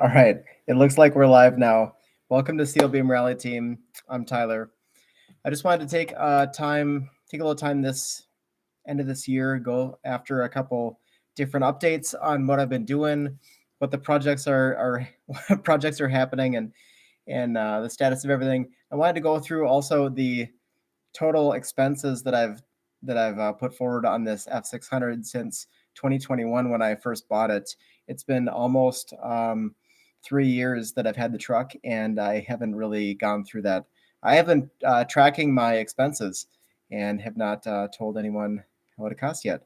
All right, it looks like we're live now. Welcome to SealedBeamRally.Team. I'm Tyler. I just wanted to take a little time this end of this year, go after a couple different updates on what I've been doing, what the projects are what projects are happening, and the status of everything. I wanted to go through also the total expenses that I've put forward on this F600 since 2021 when I first bought it. It's been almost 3 years that I've had the truck, and I haven't really gone through that. I have been tracking my expenses and have not told anyone what it costs yet.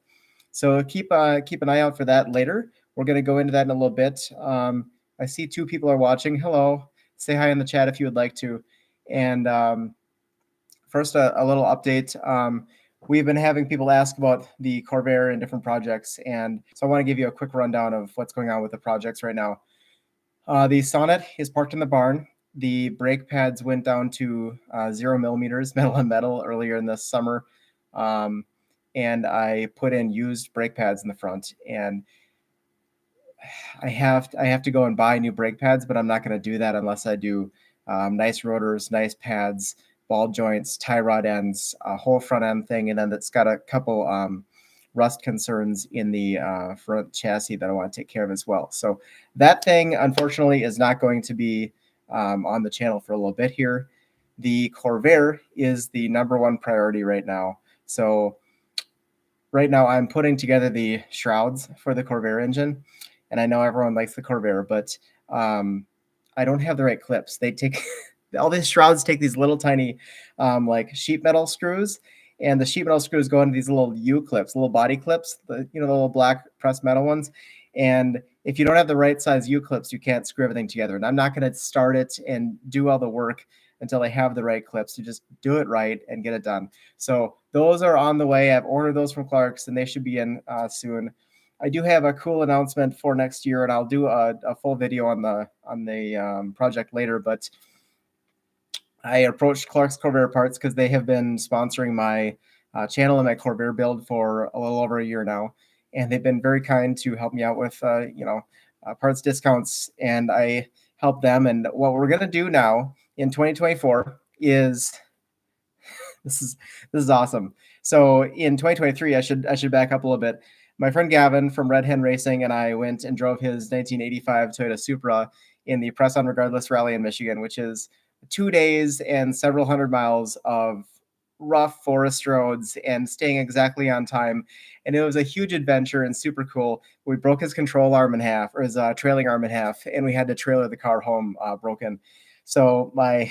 So keep an eye out for that later. We're going to go into that in a little bit. I see 2 people are watching. Hello. Say hi in the chat if you would like to. And first, a little update. We've been having people ask about the Corvair and different projects, and so I want to give you a quick rundown of what's going on with the projects right now. The Sonnet is parked in the barn. The brake pads went down to 0 millimeters, metal on metal, earlier in the summer, and I put in used brake pads in the front. And I have to go and buy new brake pads, but I'm not going to do that unless I do nice rotors, nice pads, ball joints, tie rod ends, a whole front end thing, and then it's got a couple rust concerns in the front chassis that I want to take care of as well. So that thing, unfortunately, is not going to be on the channel for a little bit here. The Corvair is the #1 priority right now. So right now I'm putting together the shrouds for the Corvair engine, and I know everyone likes the Corvair, but I don't have the right clips. They take all these shrouds take these little tiny like sheet metal screws, and the sheet metal screws go into these little U clips, little body clips, the little black pressed metal ones. And if you don't have the right size U clips, you can't screw everything together. And I'm not going to start it and do all the work until I have the right clips. You just do it right and get it done. So those are on the way. I've ordered those from Clark's, and they should be in soon. I do have a cool announcement for next year, and I'll do a full video on the project later. But I approached Clark's Corvair Parts because they have been sponsoring my channel and my Corvair build for a little over a year now, and they've been very kind to help me out with parts discounts, and I help them. And what we're gonna do now in 2024 is this is awesome. So in 2023, I should back up a little bit. My friend Gavin from Red Hen Racing and I went and drove his 1985 Toyota Supra in the Press On Regardless Rally in Michigan, which is 2 days and several hundred miles of rough forest roads and staying exactly on time. And it was a huge adventure and super cool. We broke his control arm in half, or his trailing arm in half, and we had to trailer the car home broken. So my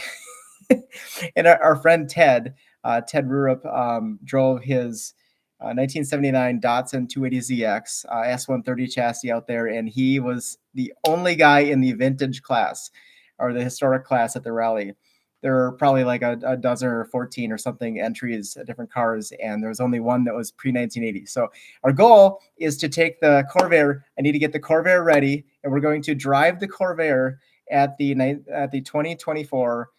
and our friend Ted Rurup drove his 1979 Datsun 280ZX S130 chassis out there, and he was the only guy in the vintage class or the historic class at the rally. There were probably like a dozen or 14 or something entries, different cars, and there was only one that was pre-1980. So our goal is to take the Corvair. I need to get the Corvair ready, and we're going to drive the Corvair at the 2024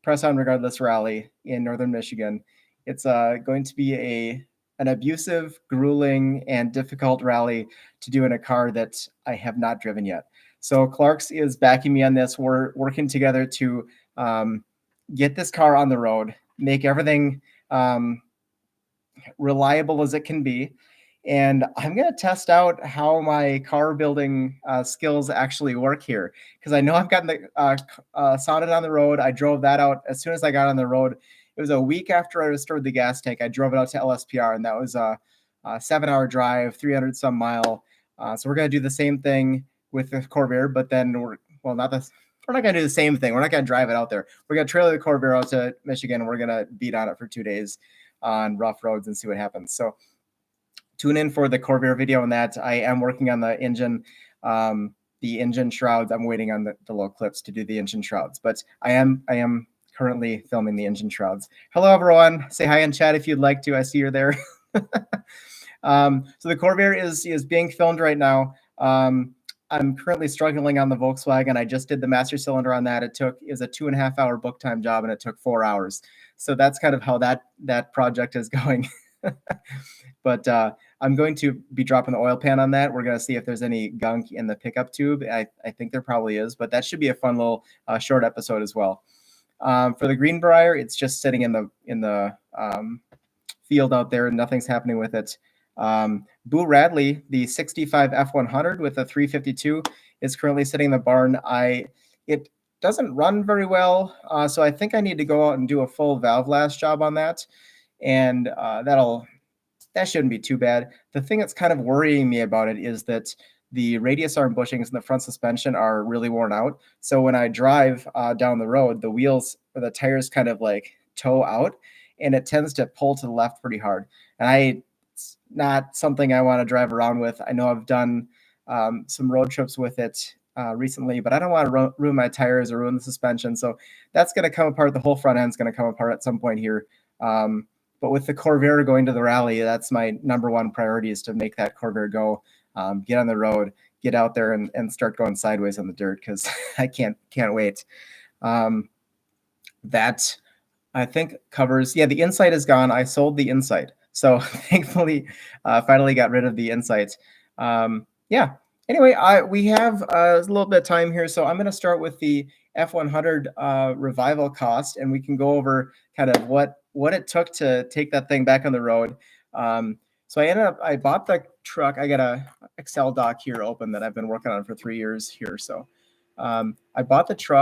Press On Regardless Rally in Northern Michigan. It's going to be an abusive, grueling, and difficult rally to do in a car that I have not driven yet. So Clark's is backing me on this. We're working together to get this car on the road, make everything reliable as it can be. And I'm going to test out how my car building skills actually work here, because I know I've gotten the Sonnet on the road. I drove that out as soon as I got on the road. It was a week after I restored the gas tank. I drove it out to LSPR, and that was a 7-hour drive, 300 some mile. So we're going to do the same thing with the Corvair, but then we're not going to do the same thing. We're not going to drive it out there. We're going to trailer the Corvair out to Michigan, and we're going to beat on it for 2 days on rough roads and see what happens. So tune in for the Corvair video on that. I am working on the engine shrouds. I'm waiting on the little clips to do the engine shrouds, but I am currently filming the engine shrouds. Hello, everyone. Say hi in chat if you'd like to. I see you're there. So the Corvair is being filmed right now. I'm currently struggling on the Volkswagen. I just did the master cylinder on that. It was a 2.5-hour book time job, and it took 4 hours. So that's kind of how that project is going. But I'm going to be dropping the oil pan on that. We're going to see if there's any gunk in the pickup tube. I think there probably is, but that should be a fun little short episode as well. For the Greenbrier, it's just sitting in the field out there, and nothing's happening with it. Boo Radley, the 65 F100 with a 352, is currently sitting in the barn. It doesn't run very well, so I think I need to go out and do a full valve last job on that, and that shouldn't be too bad. The thing that's kind of worrying me about it is that the radius arm bushings in the front suspension are really worn out. So when I drive down the road, the wheels or the tires kind of like toe out, and it tends to pull to the left pretty hard. And it's not something I want to drive around with. I know I've done some road trips with it recently, but I don't want to ruin my tires or ruin the suspension. So that's going to come apart. The whole front end's going to come apart at some point here. But with the Corvair going to the rally, that's my number one priority, is to make that Corvair go, get on the road, get out there and start going sideways on the dirt, because I can't wait. That I think covers, the Insight is gone. I sold the Insight. So thankfully, finally got rid of the Insight. Anyway, we have a little bit of time here. So I'm going to start with the F100 revival cost, and we can go over kind of what it took to take that thing back on the road. So I bought the truck. I got a Excel doc here open that I've been working on for 3 years here. So I bought the truck.